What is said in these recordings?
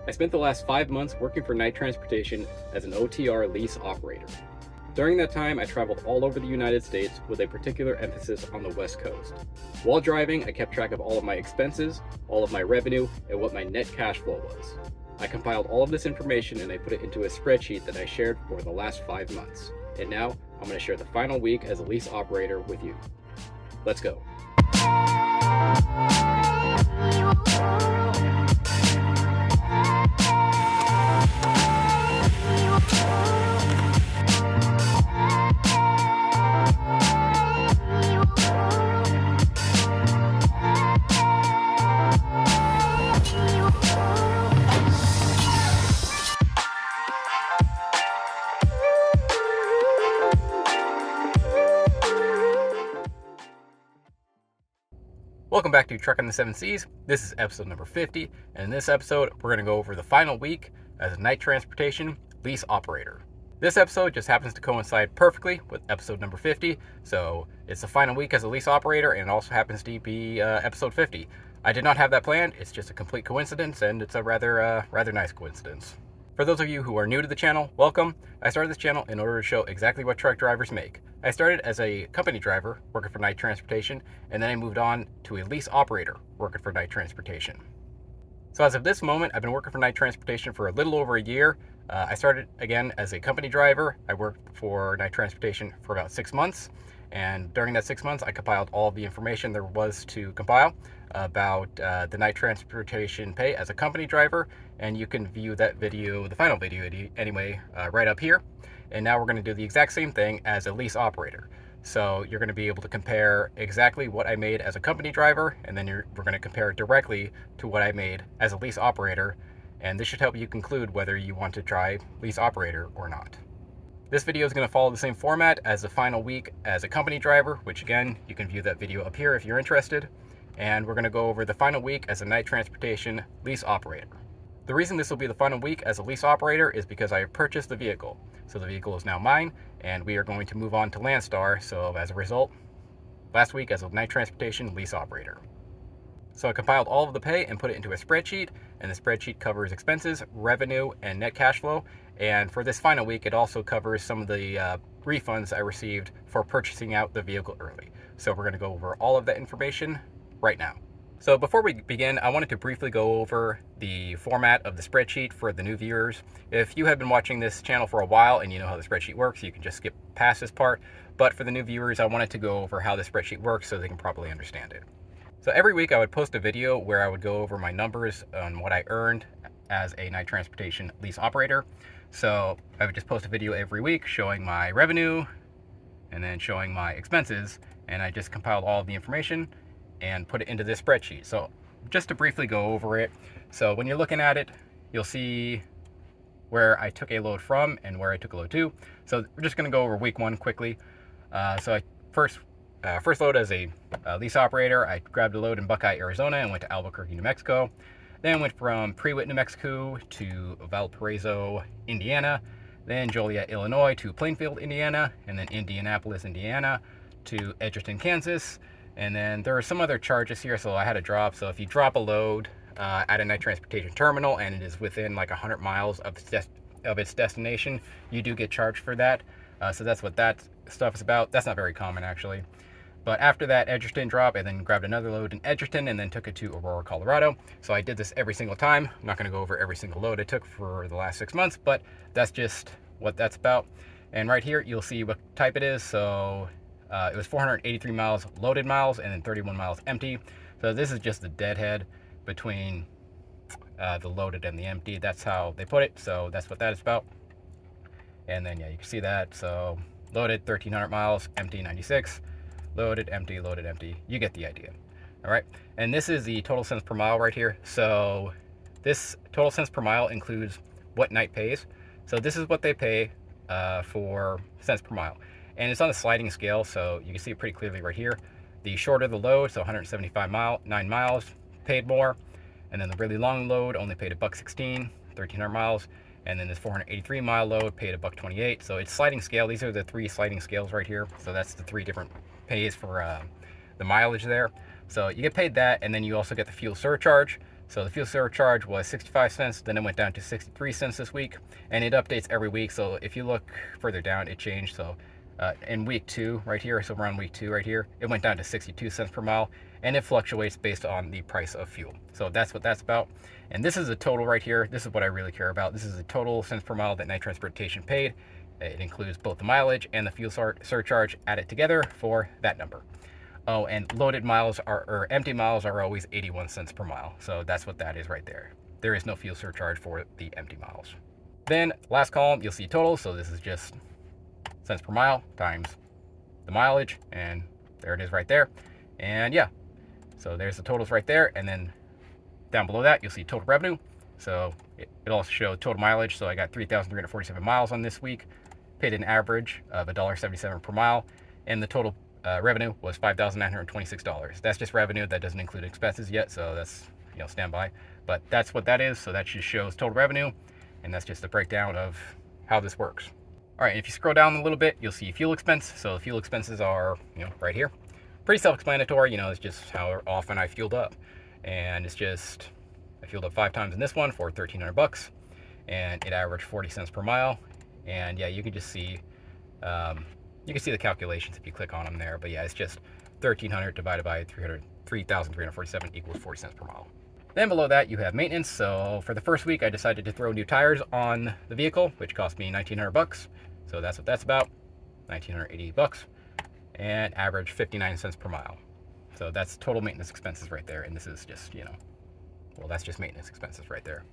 I spent the last 5 months working for night transportation as an OTR lease operator. During that time, I traveled all over the United States with a particular emphasis on the West Coast. While driving, I kept track of all of my expenses, all of my revenue, and what my net cash flow was. I compiled all of this information and I put it into a spreadsheet that I shared for the last 5 months. And now, I'm going to share the final week as a lease operator with you. Let's go. Welcome back to Truck on the Seven Seas. This is episode number 50, and in this episode, we're going to go over the final week as a night transportation lease operator. This episode just happens to coincide perfectly with episode number 50, so it's the final week as a lease operator, and it also happens to be episode 50. I did not have that planned. It's just a complete coincidence, and it's a rather nice coincidence. For those of you who are new to the channel, welcome. I started this channel in order to show exactly what truck drivers make. I started as a company driver working for night transportation, and then I moved on to a lease operator working for night transportation. So as of this moment, I've been working for night transportation for a little over a year. I started again as a company driver. I worked for night transportation for about 6 months, and during that 6 months, I compiled all the information there was to compile about the night transportation pay as a company driver, and you can view that video, the final video anyway, right up here. And now we're going to do the exact same thing as a lease operator. So you're going to be able to compare exactly what I made as a company driver, and then we're going to compare it directly to what I made as a lease operator, and this should help you conclude whether you want to try lease operator or not. This video is going to follow the same format as the final week as a company driver, which again, you can view that video up here if you're interested. And we're going to go over the final week as a night transportation lease operator. The reason this will be the final week as a lease operator is because I have purchased the vehicle. So the vehicle is now mine, and we are going to move on to Landstar. So as a result, last week as a night transportation lease operator. So I compiled all of the pay and put it into a spreadsheet, and the spreadsheet covers expenses, revenue, and net cash flow. And for this final week, it also covers some of the refunds I received for purchasing out the vehicle early. So we're going to go over all of that information right now. So before we begin, I wanted to briefly go over the format of the spreadsheet for the new viewers. If you have been watching this channel for a while and you know how the spreadsheet works, you can just skip past this part. But for the new viewers, I wanted to go over how the spreadsheet works so they can properly understand it. So every week I would post a video where I would go over my numbers on what I earned as a night transportation lease operator. So I would just post a video every week showing my revenue and then showing my expenses, and I just compiled all of the information and put it into this spreadsheet. So just to briefly go over it, so when you're looking at it, you'll see where I took a load from and where I took a load to. So we're just going to go over week one quickly. So I first load as a lease operator, I grabbed a load in Buckeye, Arizona, and went to Albuquerque, New Mexico. Then went from Prewitt, New Mexico to Valparaiso, Indiana, then Joliet, Illinois to Plainfield, Indiana, and then Indianapolis, Indiana to Edgerton, Kansas. And then there are some other charges here, so I had to drop. So if you drop a load at a night transportation terminal and it is within like 100 miles of its destination, you do get charged for that. So that's what that stuff is about. That's not very common, actually. But after that Edgerton drop, I then grabbed another load in Edgerton and then took it to Aurora, Colorado. So I did this every single time. I'm not going to go over every single load I took for the last 6 months, but that's just what that's about. And right here, you'll see what type it is. So it was 483 miles loaded miles and then 31 miles empty. So this is just the deadhead between the loaded and the empty. That's how they put it. So that's what that is about. And then, yeah, you can see that. So loaded 1,300 miles, empty 96. Loaded, empty, loaded, empty. You get the idea. All right. And this is the total cents per mile right here. So this total cents per mile includes what night pays. So this is what they pay for cents per mile. And it's on a sliding scale, so you can see it pretty clearly right here. The shorter the load, so 9 miles, paid more. And then the really long load only paid $1.16, 1,300 miles. And then this 483 mile load paid $1.28. So it's sliding scale. These are the 3 sliding scales right here. So that's the 3 different pays for the mileage there. So you get paid that, and then you also get the fuel surcharge. So the fuel surcharge was 65 cents, then it went down to 63 cents this week, and it updates every week. So if you look further down, it changed. So in week 2 right here, so around week 2 right here, it went down to 62 cents per mile, and it fluctuates based on the price of fuel. So that's what that's about. And this is a total right here. This is what I really care about. This is the total cents per mile that Knight Transportation paid. It includes both the mileage and the fuel surcharge added together for that number. Oh, and loaded miles or empty miles are always 81 cents per mile. So that's what that is right there. There is no fuel surcharge for the empty miles. Then last column, you'll see total. So this is just cents per mile times the mileage, and there it is right there. And yeah, so there's the totals right there. And then down below that, you'll see total revenue. So it also shows total mileage. So I got 3,347 miles on this week, paid an average of $1.77 per mile, and the total revenue was $5,926. That's just revenue. That doesn't include expenses yet, so that's, standby. But that's what that is. So that just shows total revenue, and that's just a breakdown of how this works. All right, if you scroll down a little bit, you'll see fuel expense. So the fuel expenses are, right here. Pretty self-explanatory. It's just how often I fueled up, and it's just I fueled up 5 times in this one for $1,300, and it averaged 40 cents per mile. And yeah, you can just see. You can see the calculations if you click on them there, but yeah, it's just 1,300 divided by 3,347 equals 40 cents per mile. Then below that, you have maintenance. So for the first week, I decided to throw new tires on the vehicle, which cost me $1,900. So that's what that's about, $1,980, and average 59 cents per mile. So that's total maintenance expenses right there. And this is just, well, that's just maintenance expenses right there.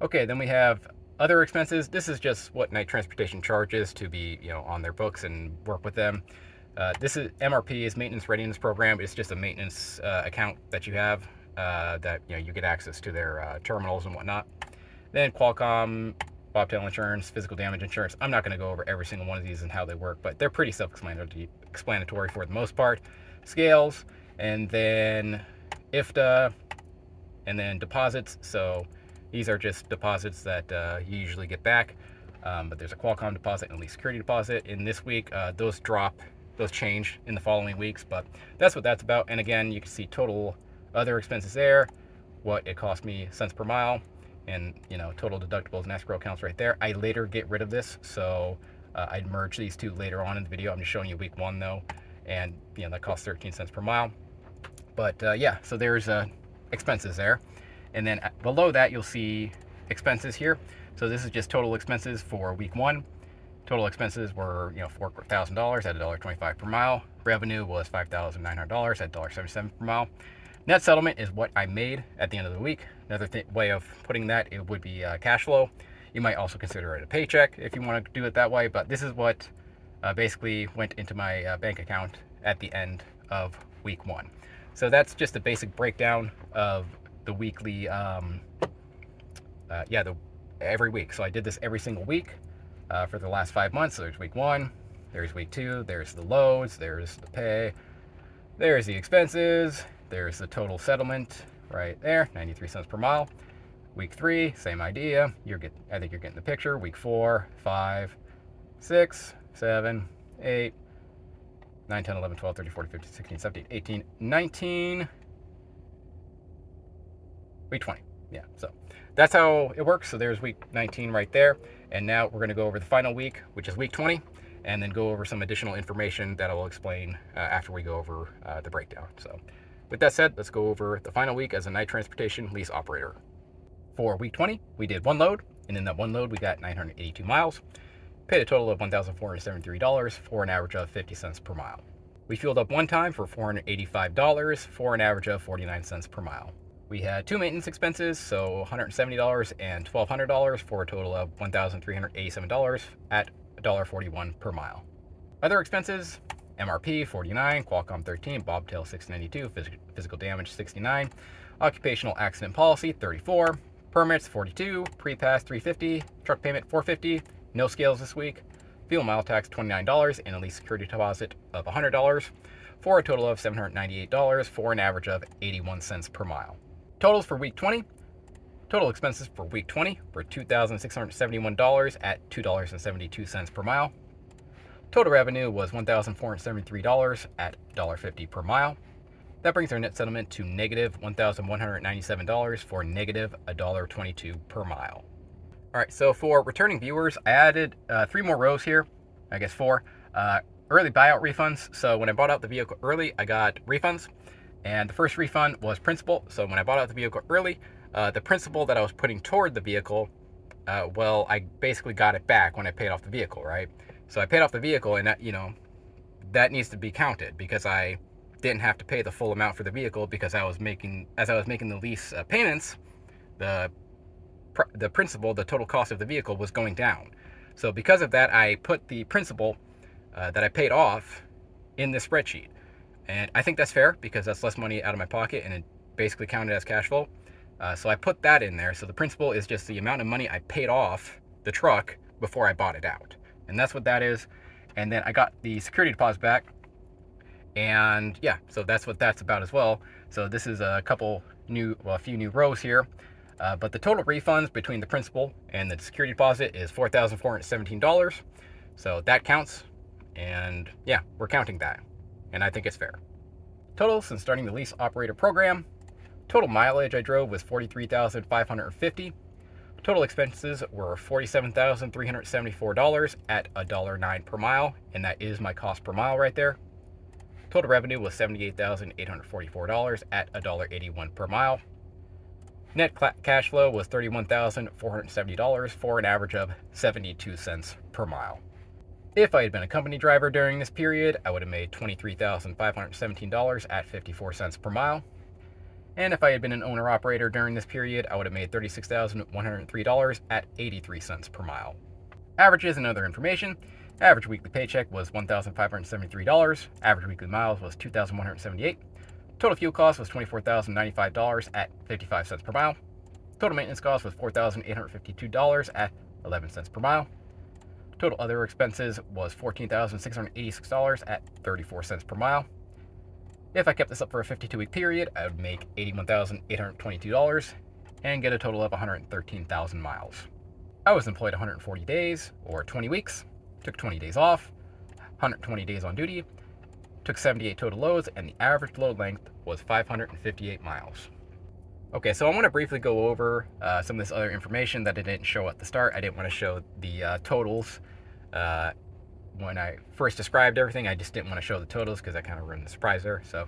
Okay, then we have other expenses. This is just what Knight Transportation charges to be, on their books and work with them. This is MRP, is Maintenance Readiness Program. It's just a maintenance account that you have that you get access to their terminals and whatnot. Then Qualcomm, bobtail insurance, physical damage insurance. I'm not going to go over every single one of these and how they work, but they're pretty self-explanatory for the most part. Scales, and then IFTA, and then deposits. So these are just deposits that you usually get back, but there's a Qualcomm deposit and a Lease security deposit. In this week, those change in the following weeks, but that's what that's about. And again, you can see total other expenses there, what it cost me cents per mile, and total deductibles and escrow accounts right there. I later get rid of this, so I'd merge these two later on in the video. I'm just showing you week 1 though, and that costs 13 cents per mile. But yeah, so there's expenses there. And then below that, you'll see expenses here. So this is just total expenses for week 1. Total expenses were, $4,000 at $1.25 per mile. Revenue was $5,900 at $1.77 per mile. Net settlement is what I made at the end of the week. Another way of putting that, it would be cash flow. You might also consider it a paycheck if you want to do it that way, but this is what basically went into my bank account at the end of week 1. So that's just a basic breakdown of the weekly, every week. So I did this every single week for the last 5 months. So there's week 1, there's week 2, there's the loads, there's the pay, there's the expenses, there's the total settlement right there, 93 cents per mile. Week 3, same idea. I think you're getting the picture. Week 4, 5, 6, 7, 8, 9, 10, 11, 12, 13, 14, 15, 16, 17, 18, 19, week 20. Yeah, so that's how it works. So there's week 19 right there. And now we're going to go over the final week, which is week 20, and then go over some additional information that I will explain after we go over the breakdown. So with that said, let's go over the final week as a Knight Transportation lease operator. For week 20, we did 1 load, and in that 1 load, we got 982 miles. Paid a total of $1,473 for an average of 50 cents per mile. We fueled up 1 time for $485 for an average of 49 cents per mile. We had 2 maintenance expenses, so $170 and $1,200 for a total of $1,387 at $1.41 per mile. Other expenses, MRP 49, Qualcomm 13, bobtail 692, physical damage 69, occupational accident policy 34, permits 42, pre-pass 350, truck payment 450, no scales this week, fuel mile tax $29, and a lease security deposit of $100 for a total of $798 for an average of 81 cents per mile. Totals for week 20. Total expenses for week 20 were $2,671 at $2.72 per mile. Total revenue was $1,473 at $1.50 per mile. That brings our net settlement to negative $1,197 for negative $1.22 per mile. All right, so for returning viewers, I added 3 more rows here, I guess 4. Early buyout refunds. So when I bought out the vehicle early, I got refunds. And the first refund was principal. So when I bought out the vehicle early, the principal that I was putting toward the vehicle, well, I basically got it back when I paid off the vehicle, right? So I paid off the vehicle, and that, that needs to be counted because I didn't have to pay the full amount for the vehicle because as I was making the lease payments, the principal, the total cost of the vehicle was going down. So because of that, I put the principal that I paid off in this spreadsheet. And I think that's fair because that's less money out of my pocket and it basically counted as cash flow. So I put that in there. So the principal is just the amount of money I paid off the truck before I bought it out. And that's what that is. And then I got the security deposit back. And yeah, so that's what that's about as well. So this is a few new rows here. But the total refunds between the principal and the security deposit is $4,417. So that counts. And yeah, we're counting that. And I think it's fair. Total since starting the lease operator program. Total mileage I drove was 43,550. Total expenses were $47,374 at $1.09 per mile, and that is my cost per mile right there. Total revenue was $78,844 at $1.81 per mile. Net cash flow was $31,470 for an average of 72 cents per mile. If I had been a company driver during this period, I would have made $23,517 at 54 cents per mile. And if I had been an owner-operator during this period, I would have made $36,103 at 83 cents per mile. Averages and other information. Average weekly paycheck was $1,573. Average weekly miles was 2,178. Total fuel cost was $24,095 at 55 cents per mile. Total maintenance cost was $4,852 at 11 cents per mile. Total other expenses was $14,686 at 34 cents per mile. If I kept this up for a 52-week period, I would make $81,822 and get a total of 113,000 miles. I was employed 140 days, or 20 weeks, took 20 days off, 120 days on duty, took 78 total loads, and the average load length was 558 miles. Okay, so I want to briefly go over some of this other information that I didn't show at the start. I didn't want to show the totals. When I first described everything, I just didn't want to show the totals because I kind of ruined the surprise there. So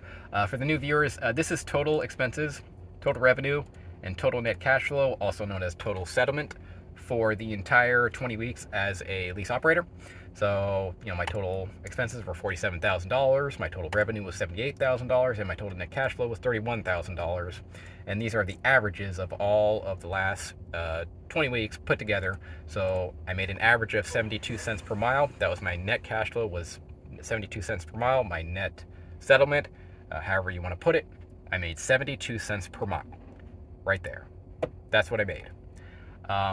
for the new viewers, this is total expenses, total revenue, and total net cash flow, also known as total settlement, for the entire 20 weeks as a lease operator. So, my total expenses were $47,000, my total revenue was $78,000, and my total net cash flow was $31,000. And these are the averages of all of the last 20 weeks put together. So I made an average of 72 cents per mile. That was my net cash flow, was 72 cents per mile. My net settlement, however you want to put it, I made 72 cents per mile. Right there. That's what I made.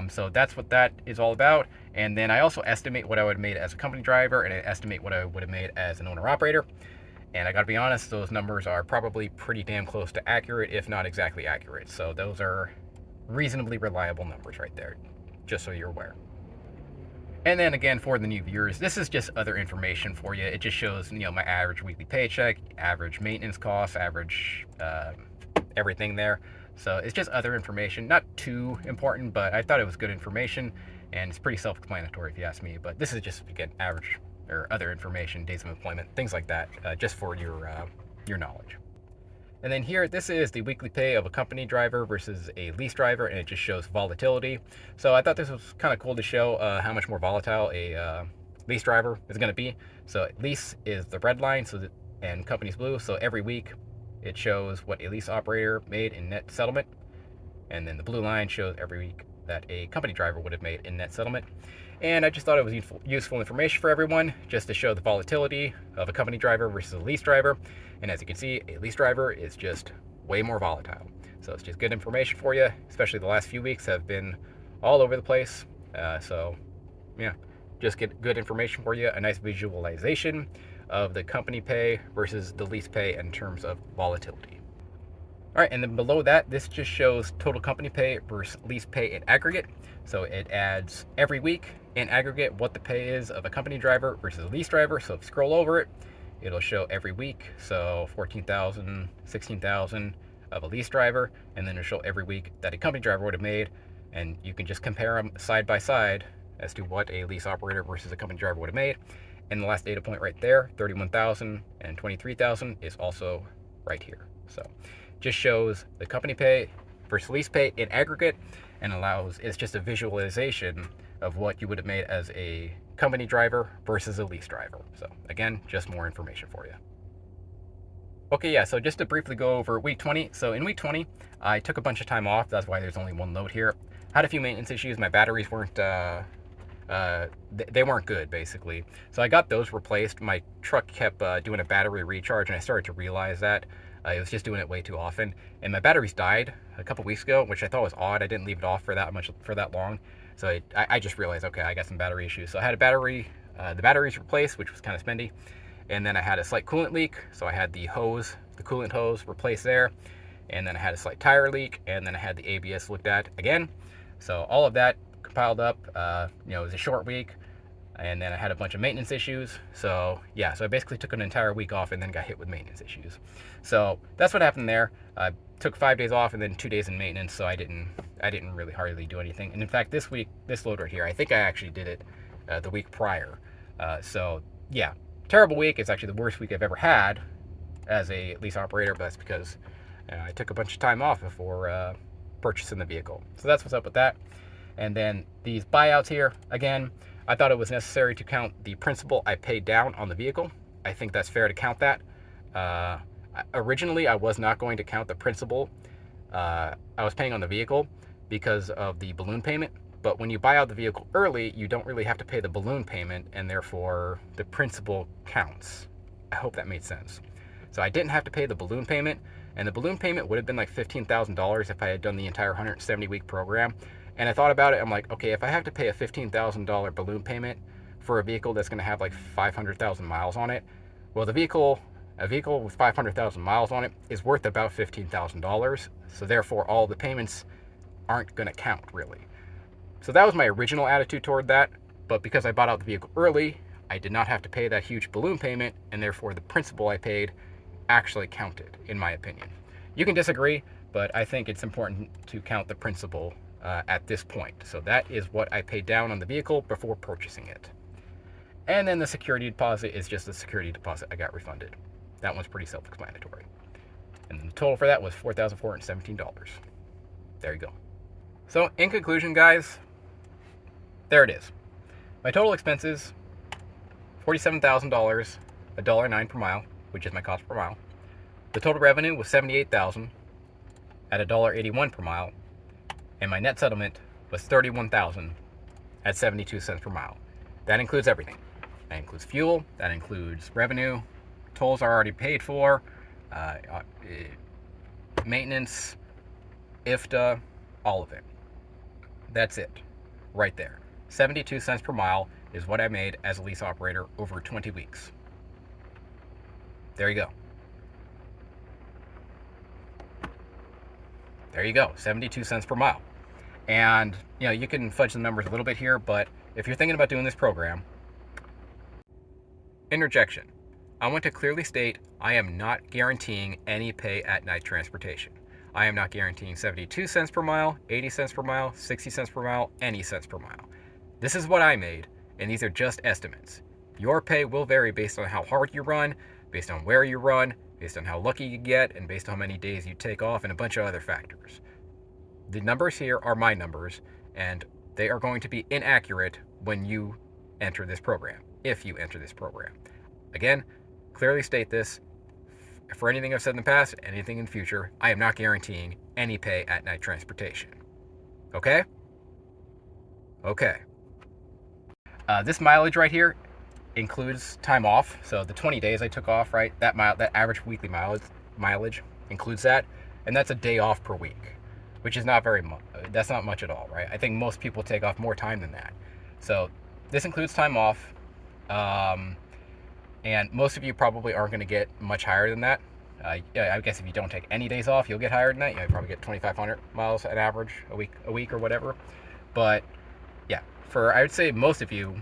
So that's what that is all about. And then I also estimate what I would have made as a company driver, and I estimate what I would have made as an owner-operator. And I gotta be honest, those numbers are probably pretty damn close to accurate, if not exactly accurate. So those are reasonably reliable numbers right there, just so you're aware. And then again, for the new viewers, this is just other information for you. It just shows, my average weekly paycheck, average maintenance costs, average everything there. So it's just other information, not too important, but I thought it was good information, and it's pretty self-explanatory if you ask me. But this is just, again, average or other information, days of employment, things like that, just for your knowledge. And then here, this is the weekly pay of a company driver versus a lease driver, and it just shows volatility. So I thought this was kind of cool to show how much more volatile a lease driver is going to be. So lease is the red line, and company's blue. So every week, it shows what a lease operator made in net settlement, and then the blue line shows every week that a company driver would have made in net settlement. And I just thought it was useful information for everyone, just to show the volatility of a company driver versus a lease driver. And as you can see, a lease driver is just way more volatile. So it's just good information for you, especially the last few weeks have been all over the place. So yeah, just get good information for you, a nice visualization of the company pay versus the lease pay in terms of volatility. All right, and then below that, this just shows total company pay versus lease pay in aggregate. So it adds every week in aggregate what the pay is of a company driver versus a lease driver. So if you scroll over it, it'll show every week. So 14,000, 16,000 of a lease driver, and then it'll show every week that a company driver would have made, and you can just compare them side by side as to what a lease operator versus a company driver would have made. And the last data point right there, 31,000 and 23,000, is also right here. So just shows the company pay versus lease pay in aggregate, and it's just a visualization of what you would have made as a company driver versus a lease driver. So again, just more information for you. Okay, yeah, so just to briefly go over week 20. So in week 20, I took a bunch of time off. That's why there's only one load here. Had a few maintenance issues. My batteries weren't, they weren't good, basically. So I got those replaced. My truck kept doing a battery recharge, and I started to realize that. It was just doing it way too often. And my batteries died a couple weeks ago, which I thought was odd. I didn't leave it off for that long. So I just realized, okay, I got some battery issues. So I had the batteries replaced, which was kind of spendy. And then I had a slight coolant leak, so I had the coolant hose replaced there. And then I had a slight tire leak, and then I had the ABS looked at again. So all of that compiled up. It was a short week, and then I had a bunch of maintenance issues. So yeah, so I basically took an entire week off and then got hit with maintenance issues. So that's what happened there. I took 5 days off and then 2 days in maintenance, so I didn't really hardly do anything. And in fact, this week, this load right here, I think I actually did it the week prior. So yeah, terrible week. It's actually the worst week I've ever had as a lease operator, but that's because I took a bunch of time off before purchasing the vehicle. So that's what's up with that. And then these buyouts here, again, I thought it was necessary to count the principal I paid down on the vehicle. I think that's fair to count that. Originally, I was not going to count the principal I was paying on the vehicle because of the balloon payment. But when you buy out the vehicle early, you don't really have to pay the balloon payment, and therefore the principal counts. I hope that made sense. So I didn't have to pay the balloon payment, and the balloon payment would have been like $15,000 if I had done the entire 170-week program. And I thought about it. I'm like, okay, if I have to pay a $15,000 balloon payment for a vehicle that's going to have like 500,000 miles on it, well, a vehicle with 500,000 miles on it is worth about $15,000. So therefore, all the payments aren't going to count, really. So that was my original attitude toward that. But because I bought out the vehicle early, I did not have to pay that huge balloon payment, and therefore the principal I paid actually counted, in my opinion. You can disagree, but I think it's important to count the principal at this point. So that is what I paid down on the vehicle before purchasing it. And then the security deposit is just the security deposit I got refunded. That one's pretty self-explanatory. And the total for that was $4,417. There you go. So in conclusion, guys, there it is. My total expenses, $47,000, $1.09 per mile, which is my cost per mile. The total revenue was $78,000 at $1.81 per mile. And my net settlement was $31,000 at 72 cents per mile. That includes everything. That includes fuel, that includes revenue, tolls are already paid for, maintenance, IFTA, all of it. That's it, right there. 72 cents per mile is what I made as a lease operator over 20 weeks. There you go. There you go, 72 cents per mile. And, you can fudge the numbers a little bit here, but if you're thinking about doing this program, interjection. I want to clearly state I am not guaranteeing any pay at night transportation. I am not guaranteeing 72 cents per mile, 80 cents per mile, 60 cents per mile, any cents per mile. This is what I made, and these are just estimates. Your pay will vary based on how hard you run, based on where you run, based on how lucky you get, and based on how many days you take off, and a bunch of other factors. The numbers here are my numbers, and they are going to be inaccurate when you enter this program, if you enter this program. Again, clearly state this. For anything I've said in the past, anything in the future, I am not guaranteeing any pay at night transportation. Okay? Okay. This mileage right here includes time off. So the 20 days I took off, right? That average weekly mileage includes that, and that's a day off per week, which is not very much. That's not much at all, right? I think most people take off more time than that. So this includes time off, and most of you probably aren't going to get much higher than that. I guess if you don't take any days off, you'll get higher than that. You probably get 2,500 miles at average a week or whatever. But yeah, I would say most of you,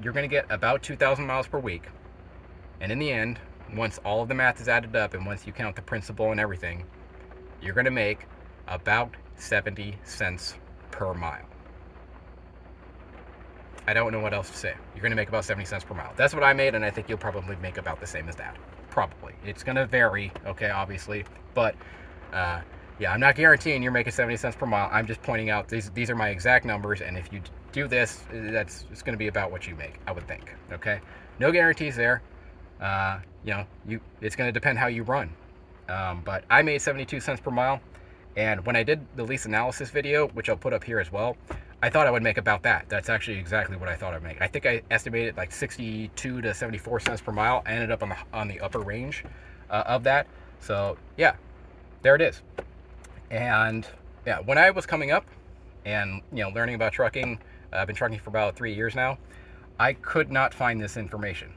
you're going to get about 2,000 miles per week. And in the end, once all of the math is added up and once you count the principal and everything, you're going to make about 70 cents per mile. I don't know what else to say. You're going to make about 70 cents per mile. That's what I made, and I think you'll probably make about the same as that. Probably. It's going to vary, okay, obviously. But, yeah, I'm not guaranteeing you're making 70 cents per mile. I'm just pointing out these are my exact numbers, and if you do this, it's going to be about what you make, I would think, okay? No guarantees there. It's going to depend how you run. But I made 72 cents per mile, and when I did the lease analysis video, which I'll put up here as well, I thought I would make about that. That's actually exactly what I thought I'd make. I think I estimated like 62 to 74 cents per mile. I ended up on the upper range of that. So yeah, there it is. And yeah, when I was coming up and learning about trucking, I've been trucking for about 3 years now. I could not find this information.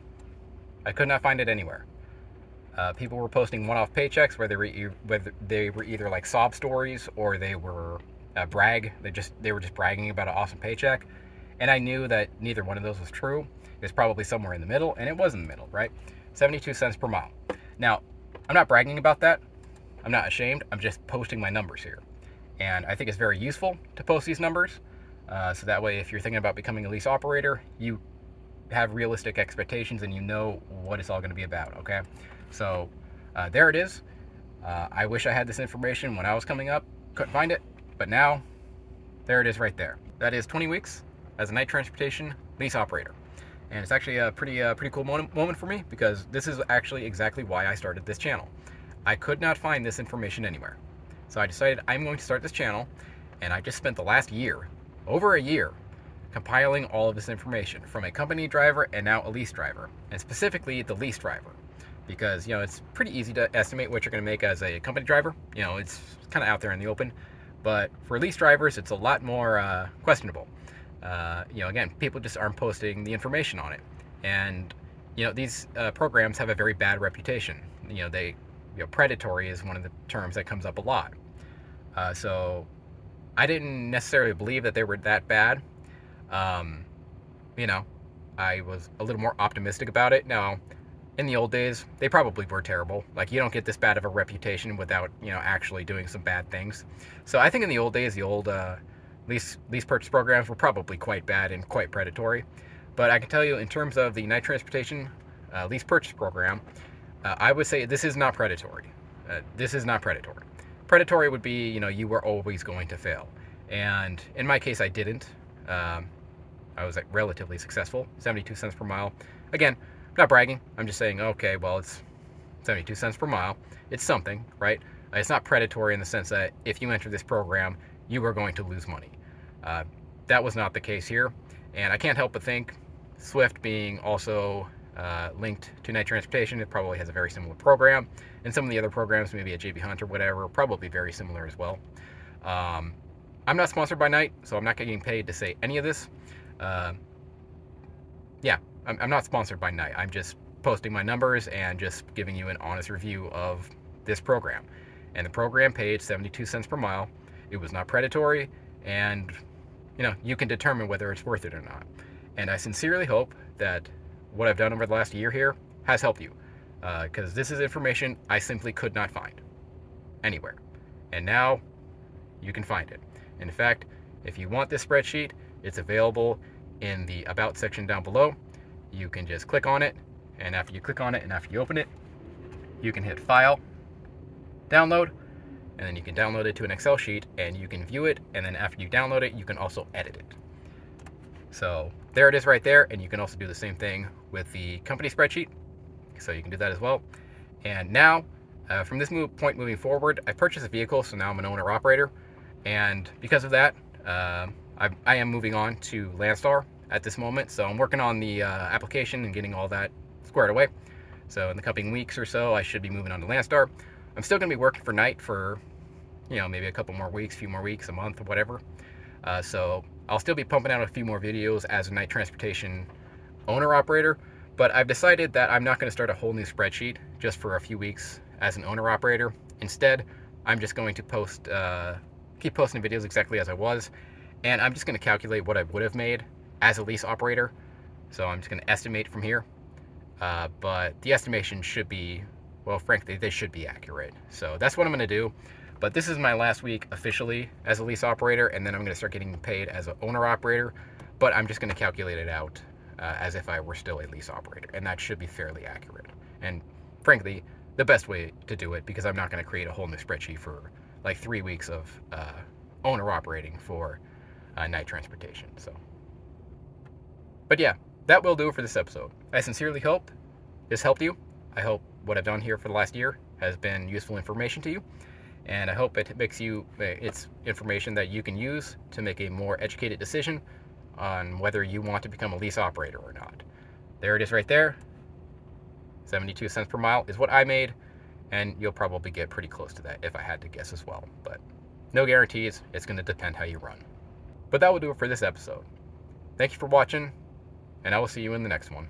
I could not find it anywhere. People were posting one-off paychecks where they were either like sob stories or they were brag. They were just bragging about an awesome paycheck, and I knew that neither one of those was true. It was probably somewhere in the middle, and it was in the middle, right? 72 cents per mile. Now, I'm not bragging about that. I'm not ashamed. I'm just posting my numbers here, and I think it's very useful to post these numbers, so that way, if you're thinking about becoming a lease operator, you have realistic expectations and you know what it's all going to be about. Okay, so there it is. I wish I had this information when I was coming up. Couldn't find it. But now, there it is right there. That is 20 weeks as a night transportation lease operator. And it's actually a pretty cool moment for me, because this is actually exactly why I started this channel. I could not find this information anywhere. So I decided I'm going to start this channel, and I just spent the last year, over a year, compiling all of this information from a company driver and now a lease driver, and specifically the lease driver. Because, it's pretty easy to estimate what you're going to make as a company driver. It's kind of out there in the open. But for lease drivers, it's a lot more questionable. Again, people just aren't posting the information on it. And, these programs have a very bad reputation. Predatory is one of the terms that comes up a lot. So I didn't necessarily believe that they were that bad. I was a little more optimistic about it. Now, in the old days, they probably were terrible. Like, you don't get this bad of a reputation without, actually doing some bad things. So I think in the old days, the old lease purchase programs were probably quite bad and quite predatory. But I can tell you, in terms of the night transportation lease purchase program, I would say this is not predatory. This is not predatory. Predatory would be, you were always going to fail. And in my case, I didn't. I was relatively successful, 72 cents per mile. Again, not bragging. I'm just saying, okay, well, it's 72 cents per mile. It's something, right? It's not predatory in the sense that if you enter this program, you are going to lose money. That was not the case here. And I can't help but think Swift being also linked to night transportation, it probably has a very similar program. And some of the other programs, maybe at JB Hunt or whatever, are probably very similar as well. I'm not sponsored by Knight, so I'm not getting paid to say any of this. I'm not sponsored by Knight. I'm just posting my numbers and just giving you an honest review of this program. And the program paid 72 cents per mile. It was not predatory, and you can determine whether it's worth it or not. And I sincerely hope that what I've done over the last year here has helped you, because this is information I simply could not find anywhere. And now you can find it. In fact, if you want this spreadsheet, it's available in the About section down below. You can just click on it, and after you click on it and after you open it, you can hit File, Download, and then you can download it to an Excel sheet and you can view it, and then after you download it, you can also edit it. So there it is right there, and you can also do the same thing with the company spreadsheet, so you can do that as well. And now, from this point moving forward, I purchased a vehicle, so now I'm an owner-operator, and because of that, I am moving on to Landstar at this moment. So I'm working on the application and getting all that squared away. So in the coming weeks or so, I should be moving on to Landstar. I'm still going to be working for Knight for, maybe a couple more weeks, few more weeks, a month, or whatever. So I'll still be pumping out a few more videos as a night transportation owner-operator, but I've decided that I'm not going to start a whole new spreadsheet just for a few weeks as an owner-operator. Instead, I'm just going to keep posting videos exactly as I was, and I'm just going to calculate what I would have made as a lease operator. So I'm just going to estimate from here. but the estimation should be, well, frankly, they should be accurate. So that's what I'm going to do. But this is my last week officially as a lease operator, and then I'm going to start getting paid as an owner operator. But I'm just going to calculate it out as if I were still a lease operator, and that should be fairly accurate. And frankly, the best way to do it, because I'm not going to create a whole new spreadsheet for like 3 weeks of owner operating for night transportation. So, but yeah, that will do it for this episode. I sincerely hope this helped you. I hope what I've done here for the last year has been useful information to you, and I hope it's information that you can use to make a more educated decision on whether you want to become a lease operator or not. There it is right there. 72 cents per mile is what I made, and you'll probably get pretty close to that if I had to guess as well. But no guarantees. It's going to depend how you run. But that will do it for this episode. Thank you for watching, and I will see you in the next one.